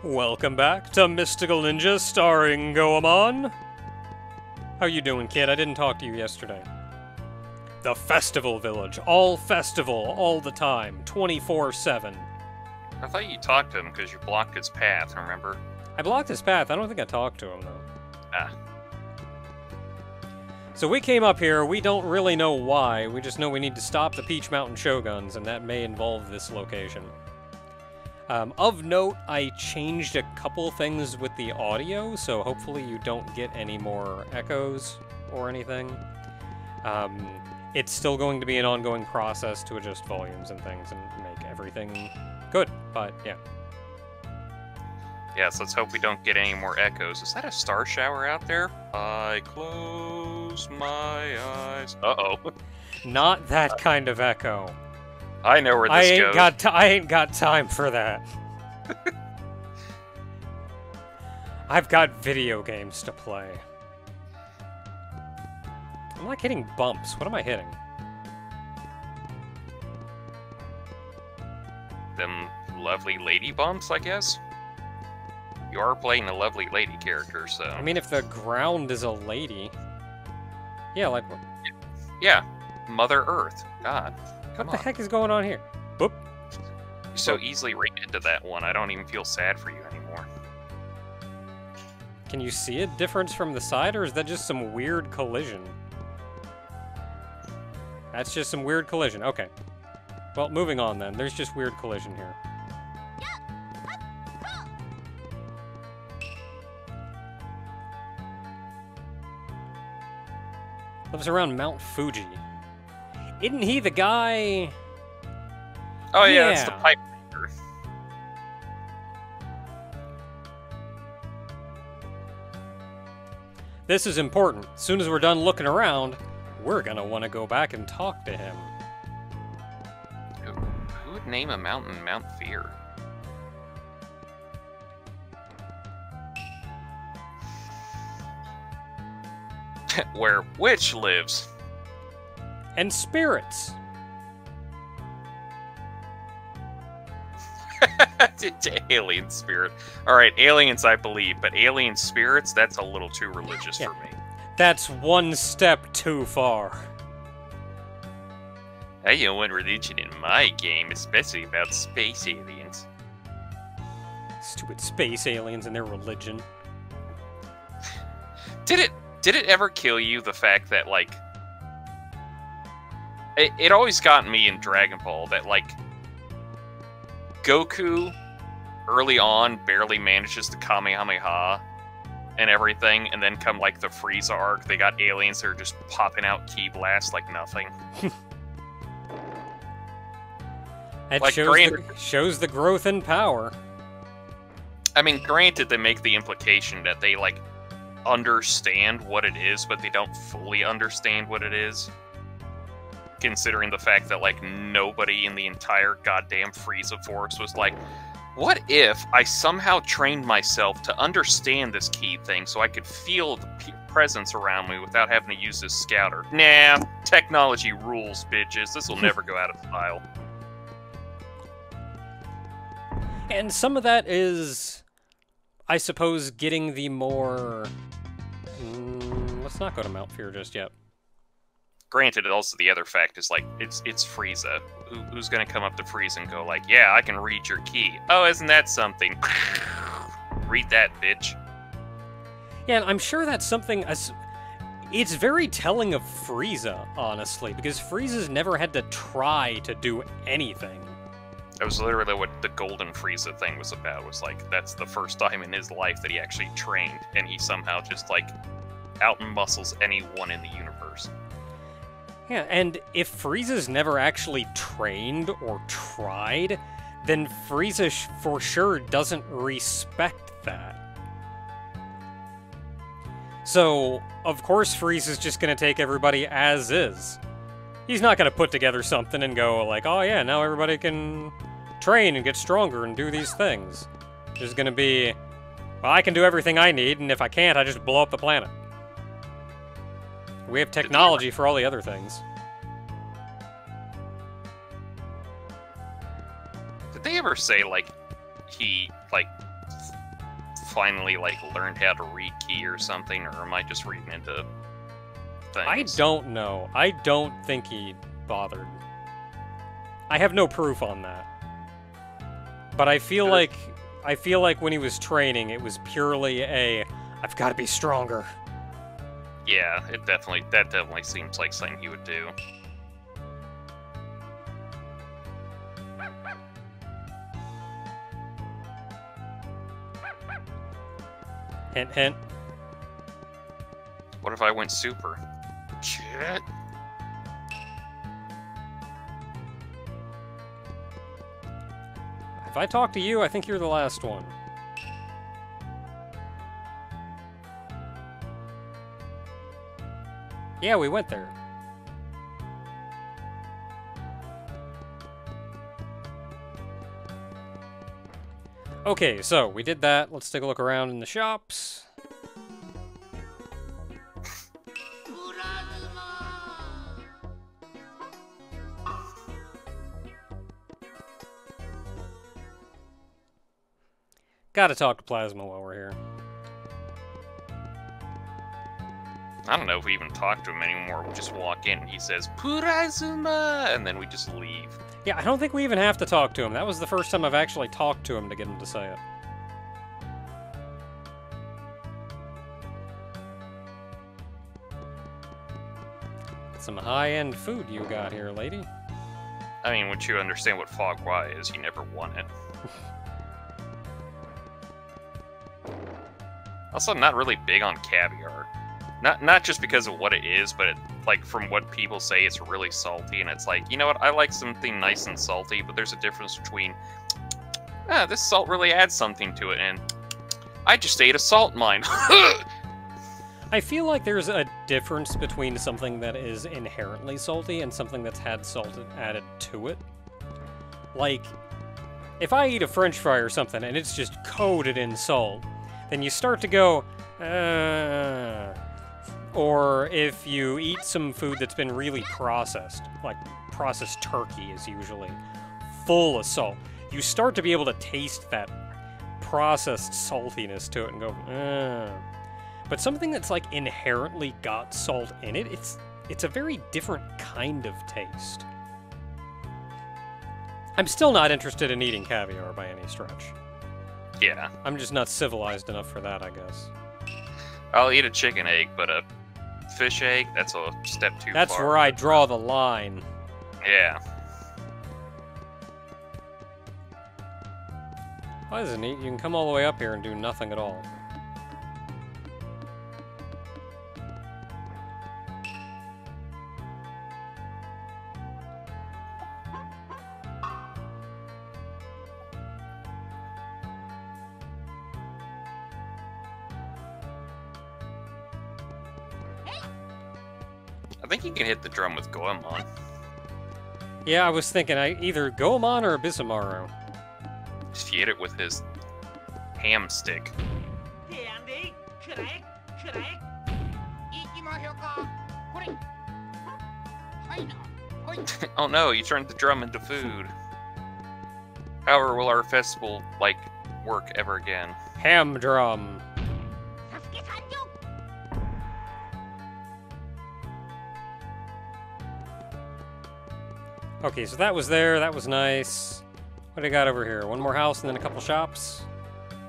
Welcome back to Mystical Ninja Starring Goemon. How you doing, kid? I didn't talk to you yesterday. The Festival Village. All festival, all the time, 24/7. I thought you talked to him because you blocked his path, remember? I blocked his path. I don't think I talked to him, though. Ah. So we came up here. We don't really know why. We just know we need to stop the Peach Mountain Shoguns, and that may involve this location. Of note, I changed a couple things with the audio, so hopefully you don't get any more echoes or anything. It's still going to be an ongoing process to adjust volumes and things and make everything good, but yeah. Yes, let's hope we don't get any more echoes. Is that a star shower out there? I close my eyes. Uh-oh. Not that kind of echo. I know where this goes. I ain't got time for that. I've got video games to play. I'm like hitting bumps. What am I hitting? Them lovely lady bumps, I guess? You are playing a lovely lady character, so... I mean, if the ground is a lady... Yeah, like... Yeah. Mother Earth. God. What the heck is going on here? Boop. You so easily ran into that one, I don't even feel sad for you anymore. Can you see a difference from the side, or is that just some weird collision? That's just some weird collision. Okay. Well, moving on then. There's just weird collision here. Lives around Mount Fuji. Isn't he the guy... Oh yeah, that's the pipe maker. This is important. As soon as we're done looking around, we're gonna want to go back and talk to him. Who would name a mountain Mount Fear? Where Witch lives. And spirits. Alien spirit. Alright, aliens I believe, but alien spirits, that's a little too religious for me. That's one step too far. I don't want religion in my game, especially about space aliens. Stupid space aliens and their religion. Did it ever kill you, the fact that, like... It always got me in Dragon Ball that, like... Goku, early on, barely manages to Kamehameha and everything, and then come, like, the Frieza arc, they got aliens that are just popping out ki blasts like nothing. That like, shows the growth in power. I mean, granted, they make the implication that they, like, understand what it is, but they don't fully understand what it is. Considering the fact that, like, nobody in the entire goddamn Frieza Force was like, what if I somehow trained myself to understand this key thing so I could feel the presence around me without having to use this scouter? Nah, technology rules, bitches. This will never go out of style. And some of that is, I suppose, getting the more... let's not go to Mount Fear just yet. Granted, also the other fact is, like, it's Frieza. Who's gonna come up to Frieza and go like, yeah, I can read your key. Oh, isn't that something? Read that, bitch. Yeah, and I'm sure that's something... It's very telling of Frieza, honestly, because Frieza's never had to try to do anything. That was literally what the Golden Frieza thing was about, was like, that's the first time in his life that he actually trained, and he somehow just, like, out-muscles anyone in the universe. Yeah, and if Frieza's never actually trained or tried, then Frieza for sure doesn't respect that. So, of course Frieza's just gonna take everybody as is. He's not gonna put together something and go like, oh yeah, now everybody can train and get stronger and do these things. There's gonna be, well, I can do everything I need, and if I can't, I just blow up the planet. We have technology for all the other things. Did they ever say, like, he, like, finally, like, learned how to read key or something, or am I just reading into things? I don't know. I don't think he bothered. I have no proof on that. But I feel like when he was training, it was purely I've got to be stronger. Yeah, that definitely seems like something he would do. Hint, hint. What if I went super? Shit. If I talk to you, I think you're the last one. Yeah, we went there. Okay, so we did that. Let's take a look around in the shops. Gotta talk to Plasma while we're here. I don't know if we even talk to him anymore. We just walk in and he says, Purazuma! And then we just leave. Yeah, I don't think we even have to talk to him. That was the first time I've actually talked to him to get him to say it. Some high-end food you got here, lady. I mean, once you understand what Fog Wai is, you never want it. Also, I'm not really big on caviar. Not just because of what it is, but like from what people say, it's really salty, and it's like, you know what? I like something nice and salty, but there's a difference between, this salt really adds something to it, and I just ate a salt mine. I feel like there's a difference between something that is inherently salty and something that's had salt added to it. Like, if I eat a French fry or something and it's just coated in salt, then you start to go, Or if you eat some food that's been really processed, like processed turkey is usually full of salt, you start to be able to taste that processed saltiness to it and go, But something that's like inherently got salt in it, it's a very different kind of taste. I'm still not interested in eating caviar by any stretch. Yeah. I'm just not civilized enough for that, I guess. I'll eat a chicken egg, but a fish egg, that's a step too far. That's where I draw the line. Yeah. Well, this is neat. You can come all the way up here and do nothing at all. I think you can hit the drum with Goemon. Yeah, I was thinking either Goemon or Abysamaru. If you hit it with his ham stick. Oh no, you turned the drum into food. However, will our festival, work ever again? Ham drum. Okay, so that was there. That was nice. What do I got over here? One more house and then a couple shops?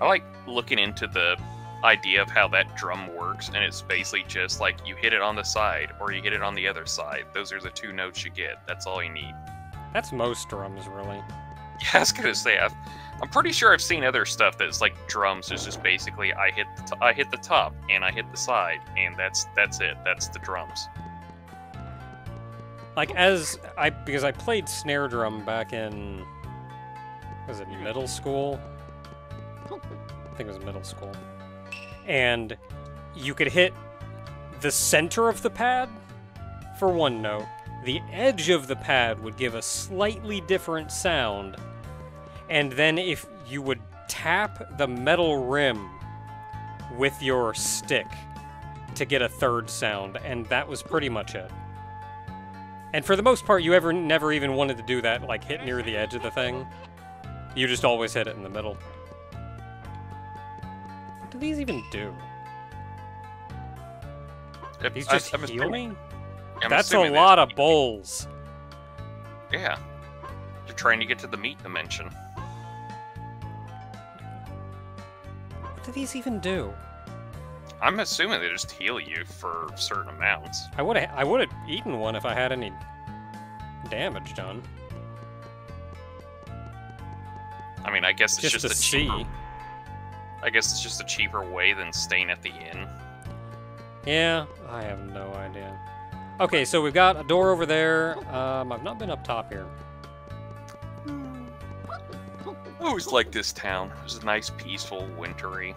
I like looking into the idea of how that drum works, and it's basically just like you hit it on the side or you hit it on the other side. Those are the two notes you get. That's all you need. That's most drums, really. Yeah, I was gonna say, I'm pretty sure I've seen other stuff that's like drums. It's just basically I hit the top and I hit the side, and that's it. That's the drums. Like because I played snare drum back in, was it middle school? I think it was middle school. And you could hit the center of the pad for one note. The edge of the pad would give a slightly different sound. And then if you would tap the metal rim with your stick to get a third sound, and that was pretty much it. And for the most part, you never even wanted to do that, like hit near the edge of the thing. You just always hit it in the middle. do these even do? These just I'm heal me? I'm That's a assuming they lot just of bowls. Yeah. You're trying to get to the meat dimension. What do these even do? I'm assuming they just heal you for certain amounts. I would have eaten one if I had any damage done. I mean, I guess it's just to a see. cheaper. I guess it's just a cheaper way than staying at the inn. Yeah, I have no idea. Okay, so we've got a door over there. I've not been up top here. I always liked this town. It was nice, peaceful, wintry.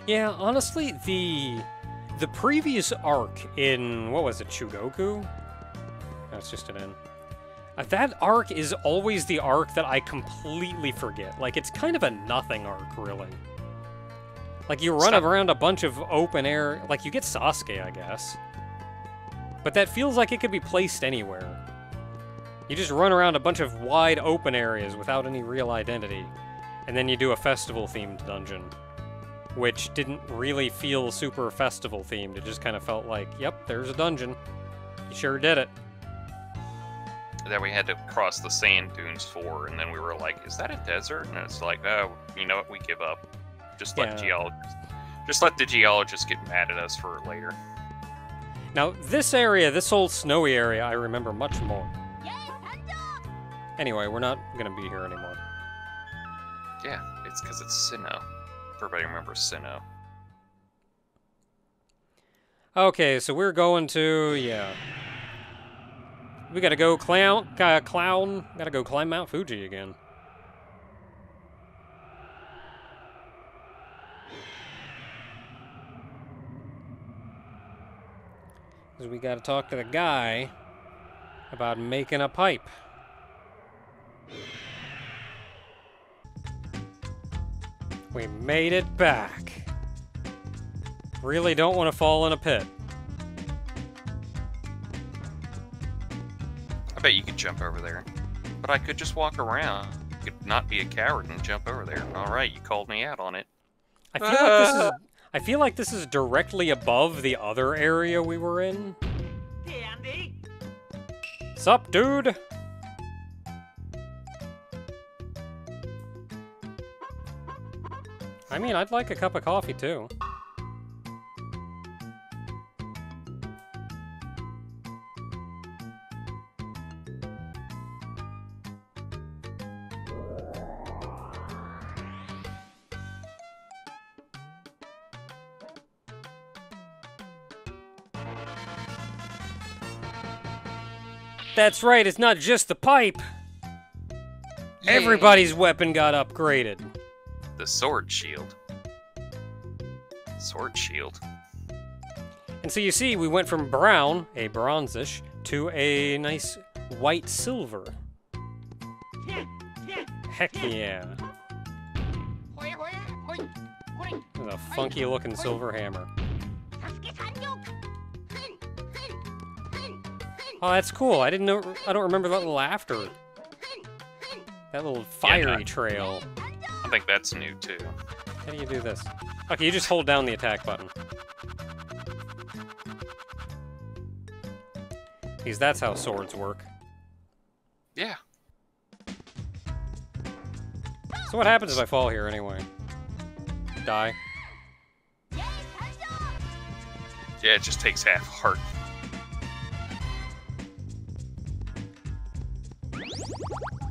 Yeah, honestly, the previous arc in, what was it, Chugoku? That's just an inn. That arc is always the arc that I completely forget. Like, it's kind of a nothing arc, really. Like, you run around a bunch of open air... Like, you get Sasuke, I guess. But that feels like it could be placed anywhere. You just run around a bunch of wide open areas without any real identity. And then you do a festival-themed dungeon. Which didn't really feel super festival-themed. It just kind of felt like, yep, there's a dungeon. You sure did it. That we had to cross the sand dunes for, and then we were like, is that a desert? And it's like, oh, you know what, we give up. Just let the geologists get mad at us for it later. Now, this area, this whole snowy area, I remember much more. Anyway, we're not going to be here anymore. Yeah, it's because it's Sinnoh. Everybody remembers Sinnoh. Okay, so we're going to, yeah. We gotta go gotta go climb Mount Fuji again. Because we gotta talk to the guy about making a pipe. We made it back. Really don't want to fall in a pit. I bet you could jump over there. But I could just walk around. I could not be a coward and jump over there. Alright, you called me out on it. I feel like this is directly above the other area we were in. Hey, Andy. Sup, dude? I mean, I'd like a cup of coffee, too. That's right, it's not just the pipe. Yay. Everybody's weapon got upgraded. The sword shield. Sword shield. And so you see, we went from brown, a bronzish, to a nice white silver. Heck yeah. With a funky looking silver hammer. Oh, that's cool. I didn't know. I don't remember that little after. That little fiery trail. I think that's new too. How do you do this? Okay, you just hold down the attack button. Because that's how swords work. Yeah. So what happens if I fall here anyway? Die? Yeah, it just takes half heart.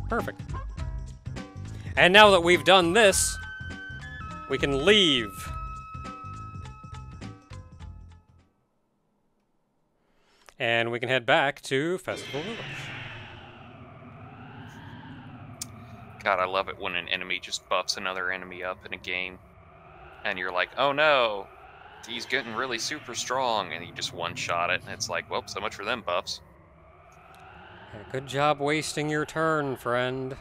Perfect. And now that we've done this, we can leave. And we can head back to Festival Village. God, I love it when an enemy just buffs another enemy up in a game. And you're like, oh no, he's getting really super strong. And you just one-shot it, and it's like, well, so much for them buffs. Yeah, good job wasting your turn, friend.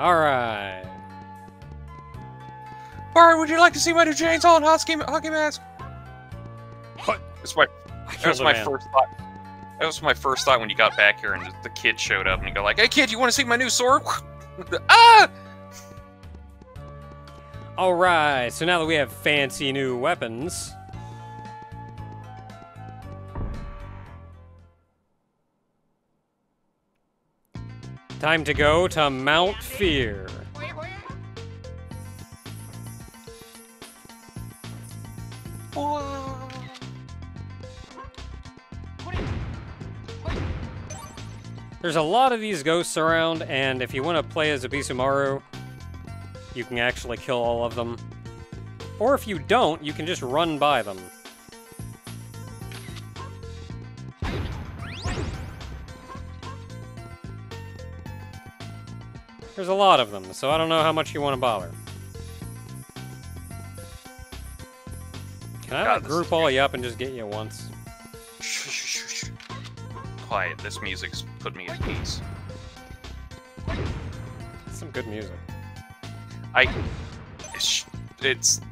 Alright. Bart, would you like to see my new chainsaw and hockey mask? What? That's my first thought. That was my first thought when you got back here and the kid showed up and you go like, "Hey kid, you want to see my new sword?" Ah! Alright, so now that we have fancy new weapons... time to go to Mount Fear. There's a lot of these ghosts around, and if you want to play as Abisumaru, you can actually kill all of them. Or if you don't, you can just run by them. There's a lot of them, so I don't know how much you want to bother. Can I group all you up and just get you once? Shh. Quiet, this music's put me at peace. That's some good music. It's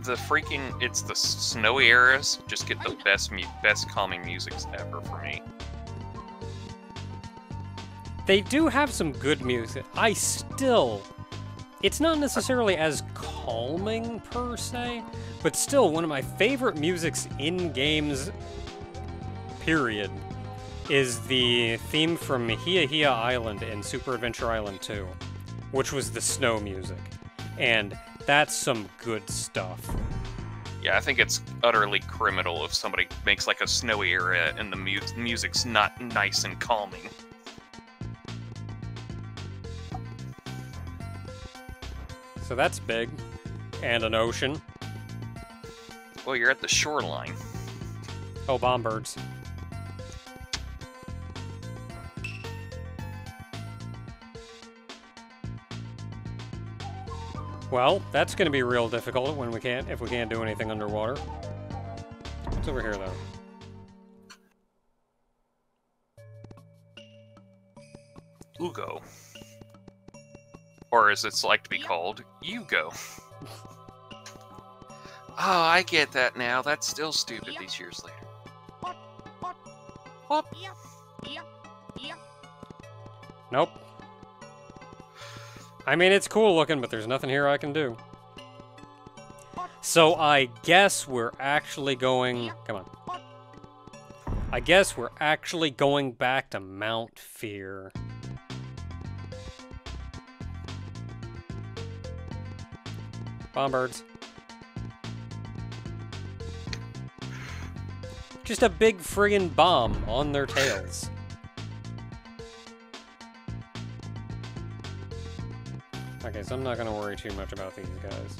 the snowy eras just get the best calming musics ever for me. They do have some good music. It's not necessarily as calming per se, but still one of my favorite musics in games, period, is the theme from Hia Hia Island in Super Adventure Island 2, which was the snow music. And that's some good stuff. Yeah, I think it's utterly criminal if somebody makes like a snowy area and the music's not nice and calming. So that's big. And an ocean. Well, you're at the shoreline. Oh, bomb birds. Well, that's going to be real difficult if we can't do anything underwater. What's over here, though? Ugo. Or as it's like to be called, Yugo. Oh, I get that now. That's still stupid these years later. What? Nope. I mean, it's cool looking, but there's nothing here I can do. So I guess we're actually going... Come on. I guess we're actually going back to Mount Fear. Bomb birds. Just a big friggin' bomb on their tails. Okay, so I'm not gonna worry too much about these guys.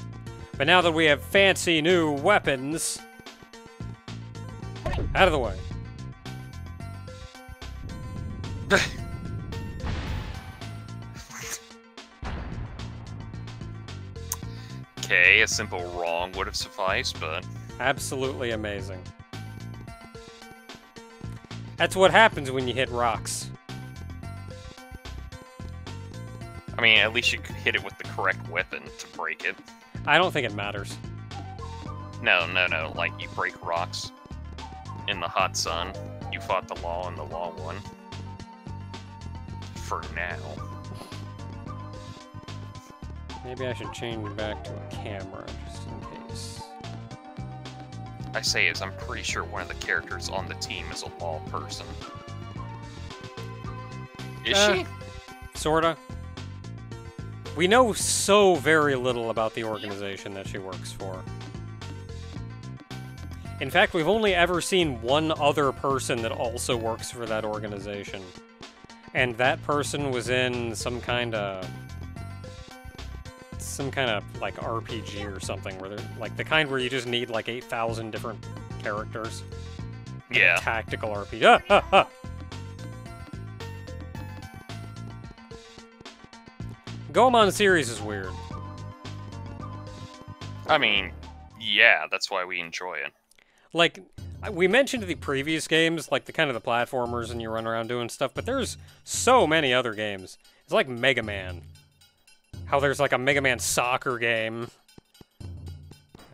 But now that we have fancy new weapons... Out of the way. Okay, a simple wrong would have sufficed, but... Absolutely amazing. That's what happens when you hit rocks. I mean, at least you could hit it with the correct weapon to break it. I don't think it matters. No. Like, you break rocks in the hot sun. You fought the law and the law won. For now. Maybe I should change back to a camera, just in case. I say is, I'm pretty sure one of the characters on the team is a law person. Is she? Sorta. We know so very little about the organization that she works for. In fact, we've only ever seen one other person that also works for that organization. And that person was in some kind of like RPG or something, where they're like the kind where you just need like 8,000 different characters. Yeah. Like tactical RPG. Goemon series is weird. I mean, yeah, that's why we enjoy it. Like, we mentioned the previous games, like the kind of the platformers and you run around doing stuff, but there's so many other games. It's like Mega Man. How there's like a Mega Man soccer game,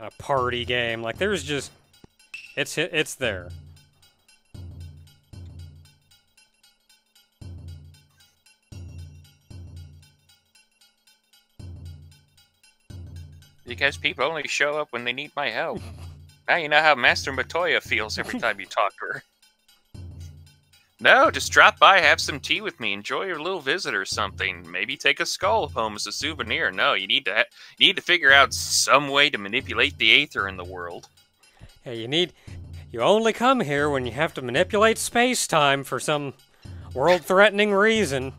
a party game, like there's just, it's there. Because people only show up when they need my help. Now you know how Master Matoya feels every time you talk to her. No, just drop by, have some tea with me, enjoy your little visit or something. Maybe take a skull home as a souvenir. No, you need to figure out some way to manipulate the Aether in the world. Yeah, you only come here when you have to manipulate space-time for some world-threatening reason.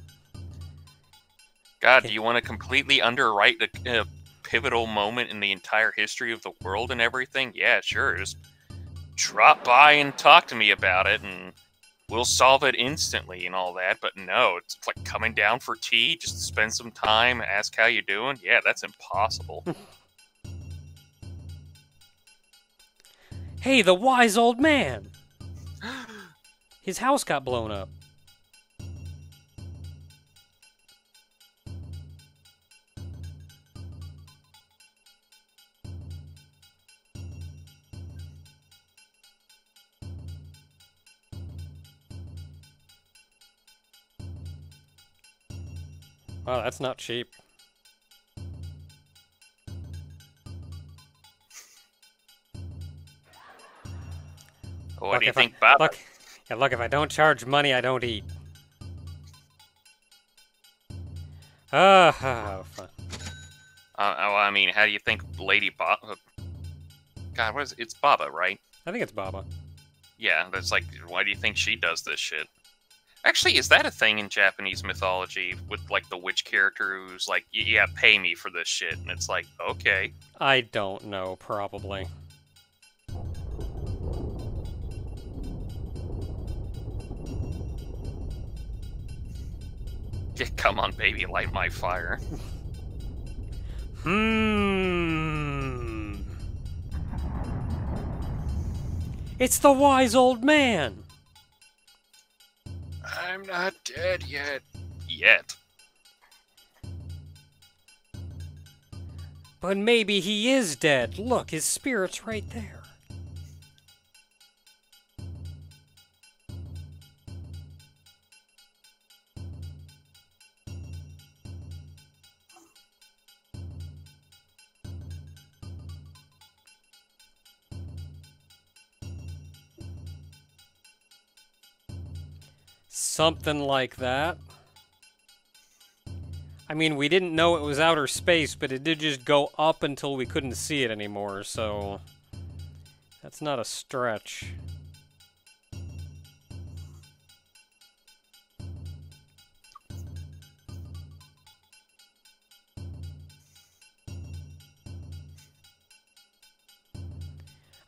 God, do you want to completely underwrite the pivotal moment in the entire history of the world and everything? Yeah, sure. Just drop by and talk to me about it, and we'll solve it instantly and all that. But no, it's like coming down for tea, just to spend some time, ask how you doing. Yeah, that's impossible. Hey, the wise old man! His house got blown up. Wow, that's not cheap. What do you think, Bob? Look, if I don't charge money, I don't eat. Fun. Well, I mean, how do you think Lady Baba... God, what is it? It's Baba, right? I think it's Baba. Yeah, that's like, why do you think she does this shit? Actually, is that a thing in Japanese mythology with, like, the witch character who's like, yeah, pay me for this shit? And it's like, okay. I don't know, probably. Yeah, come on, baby, light my fire. It's the wise old man! I'm not dead yet. Yet. But maybe he is dead. Look, his spirit's right there. Something like that. I mean, we didn't know it was outer space, but it did just go up until we couldn't see it anymore, so... that's not a stretch.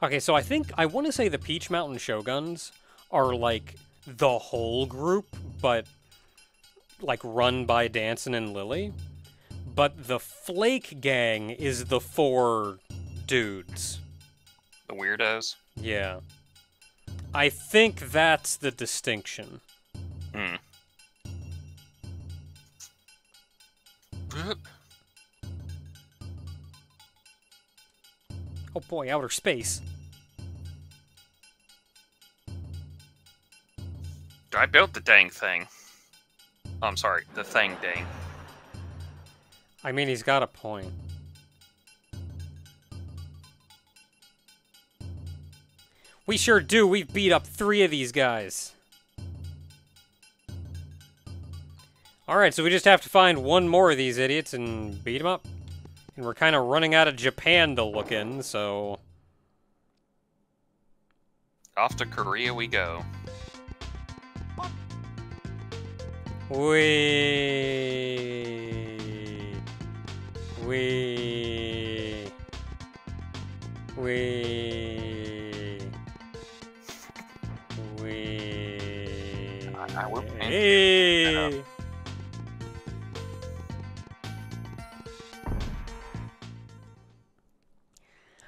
Okay, so I want to say the Peach Mountain Shoguns are, like, the whole group, but, like, run by Danson and Lily. But the Flake Gang is the 4 dudes. The weirdos? Yeah. I think that's the distinction. Hmm. Oh boy, outer space. I built the dang thing. Oh, I'm sorry, the thing dang. I mean, he's got a point. We sure do. We've beat up 3 of these guys. Alright, so we just have to find 1 more of these idiots and beat them up. And we're kind of running out of Japan to look in, so... Off to Korea we go.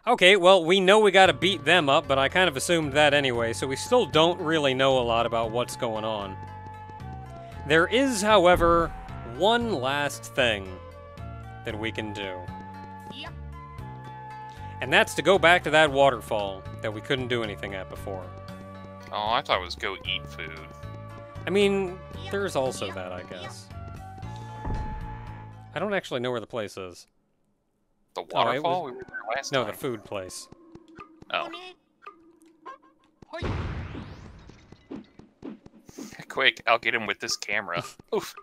Okay, well, we know we gotta beat them up, but I kind of assumed that anyway, so we still don't really know a lot about what's going on. There is, however, one last thing that we can do. Yep. And that's to go back to that waterfall that we couldn't do anything at before. Oh, I thought it was go eat food. I mean, there's also that, I guess. I don't actually know where the place is. The waterfall? was... We were there last No, time. the food place. Oh. Quick, I'll get him with this camera. Oof.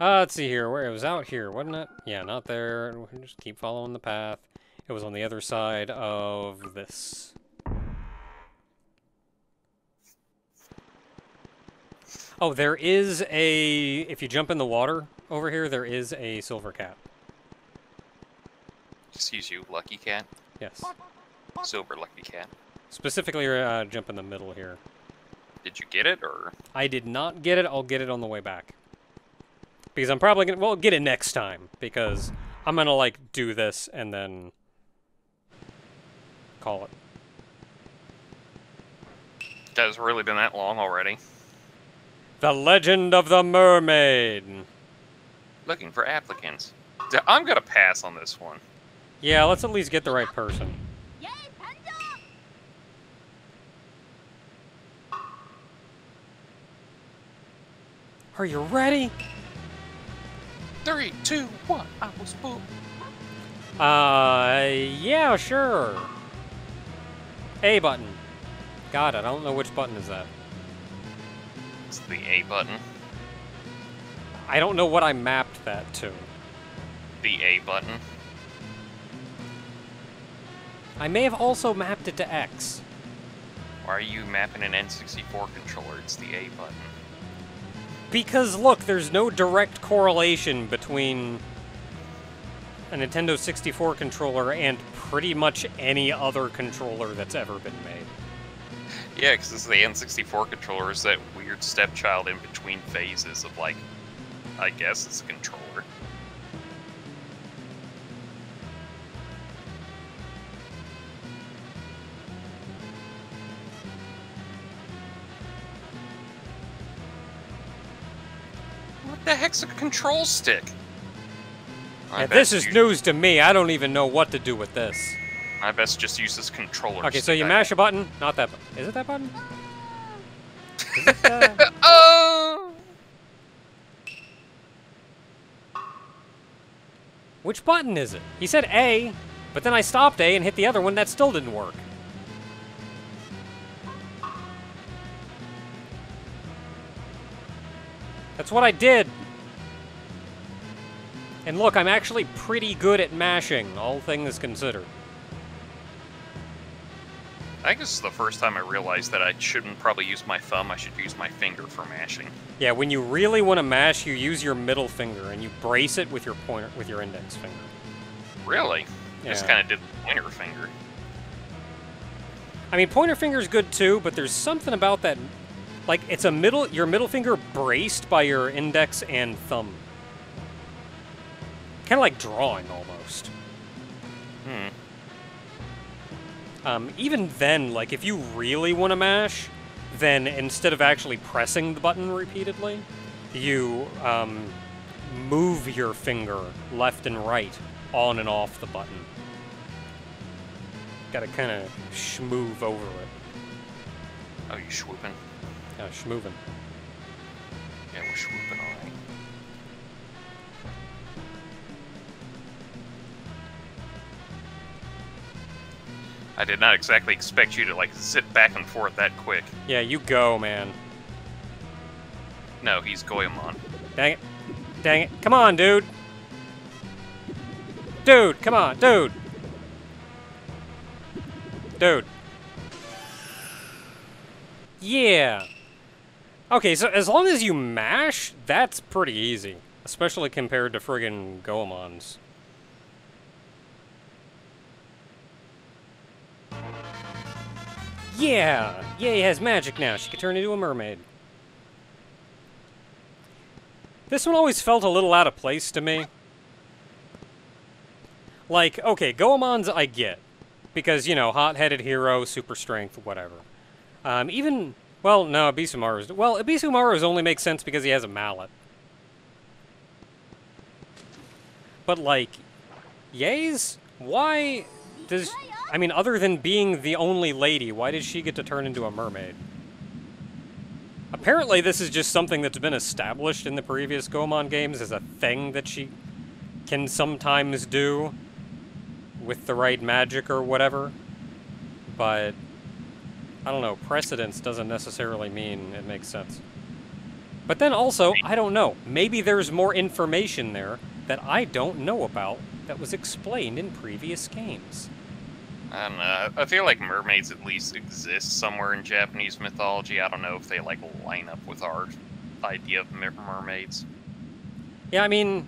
Let's see here. Where it was out here, wasn't it? Yeah, not there. We'll just keep following the path. It was on the other side of this. Oh, there is a... If you jump in the water over here, there is a silver cat. Excuse you, lucky cat? Yes. Silver lucky cat. Specifically, jump in the middle here. Did you get it, or...? I did not get it. I'll get it on the way back. Because I'm probably gonna... Well, get it next time. Because I'm gonna, like, do this and then... call it. Has it really been that long already? The Legend of the Mermaid. Looking for applicants. I'm gonna pass on this one. Yeah, let's at least get the right person. Are you ready? 3, 2, 1, I was booked. Yeah, sure. A button. Got it. I don't know which button is that. It's the A button. I don't know what I mapped that to. The A button. I may have also mapped it to X. Why are you mapping an N64 controller? It's the A button. Because, look, there's no direct correlation between a Nintendo 64 controller and pretty much any other controller that's ever been made. Yeah, because the N64 controller is that weird stepchild in between phases of, like, I guess it's a controller. What the heck's a control stick? Yeah, this is news to me. I don't even know what to do with this. I best just use this controller. Okay, so you mash a button. Not that button. Is it that button? Is it that? Oh! Which button is it? He said A, but then I stopped A and hit the other one. That still didn't work. That's what I did. And look, I'm actually pretty good at mashing, all things considered. I think this is the first time I realized that I shouldn't probably use my thumb, I should use my finger for mashing. Yeah, when you really want to mash, you use your middle finger and you brace it with your pointer, with your index finger. Really? Yeah. I just kind of did the pointer finger. I mean, pointer finger's good too, but there's something about that, like, it's a your middle finger braced by your index and thumb. Kind of like drawing, almost. Even then, like, if you really want to mash, then instead of actually pressing the button repeatedly, you move your finger left and right on and off the button. Gotta kind of schmoove over it. Oh, you swooping? Schmoovin'. Yeah, we're swooping, alright. I did not exactly expect you to, like, zip back and forth that quick. Yeah, you go, man. No, he's Goemon. Dang it. Dang it. Come on, dude. Dude, come on, dude. Dude. Yeah. Okay, so as long as you mash, that's pretty easy. Especially compared to friggin' Goemons. Yeah! Yay has magic now. She can turn into a mermaid. This one always felt a little out of place to me. Like, okay, Goemons I get. Because, you know, hot-headed hero, super strength, whatever. Even... Well, no, Abisumaru's... Well, Abisumaru's only makes sense because he has a mallet. But, like... Yae's? Why does... I mean, other than being the only lady, why did she get to turn into a mermaid? Apparently this is just something that's been established in the previous Goemon games as a thing that she can sometimes do with the right magic or whatever, but I don't know, precedence doesn't necessarily mean it makes sense. But then also, I don't know, maybe there's more information there that I don't know about that was explained in previous games. I don't know. I feel like mermaids at least exist somewhere in Japanese mythology. I don't know if they, like, line up with our idea of mermaids. Yeah, I mean,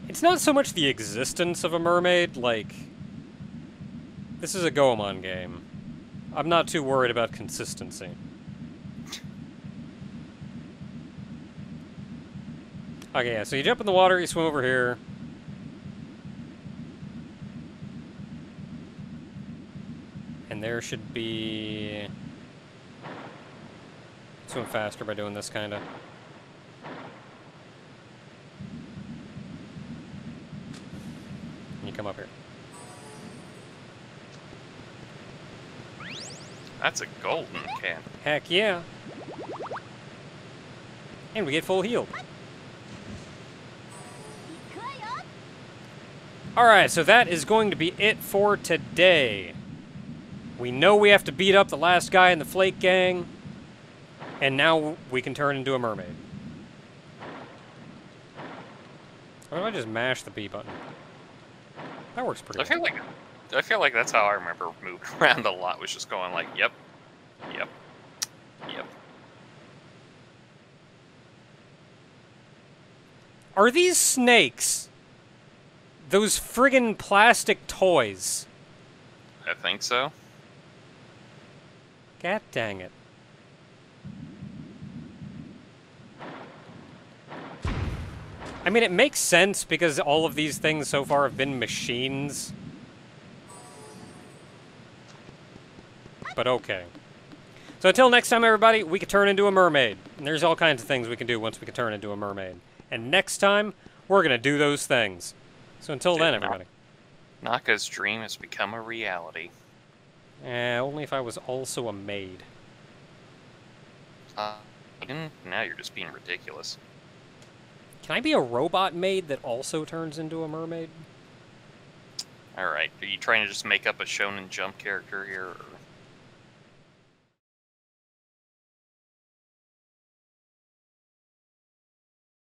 it's not so much the existence of a mermaid, like, this is a Goemon game. I'm not too worried about consistency. Okay, yeah, so you jump in the water, you swim over here. And there should be... Swim faster by doing this, kinda. And you come up here. That's a golden can. Heck yeah. And we get full healed. Alright, so that is going to be it for today. We know we have to beat up the last guy in the Flake Gang, and now we can turn into a mermaid. Or do I just mash the B button? That works pretty well. I feel like that's how I remember moving around a lot, was just going like, yep, yep, yep. Are these snakes those friggin' plastic toys? I think so. God dang it. I mean, it makes sense because all of these things so far have been machines. But okay. So until next time, everybody, we can turn into a mermaid. And there's all kinds of things we can do once we can turn into a mermaid. And next time, we're going to do those things. So until then, everybody. Naka's dream has become a reality. Only if I was also a maid. Now you're just being ridiculous. Can I be a robot maid that also turns into a mermaid? Alright, are you trying to just make up a Shonen Jump character here? Or...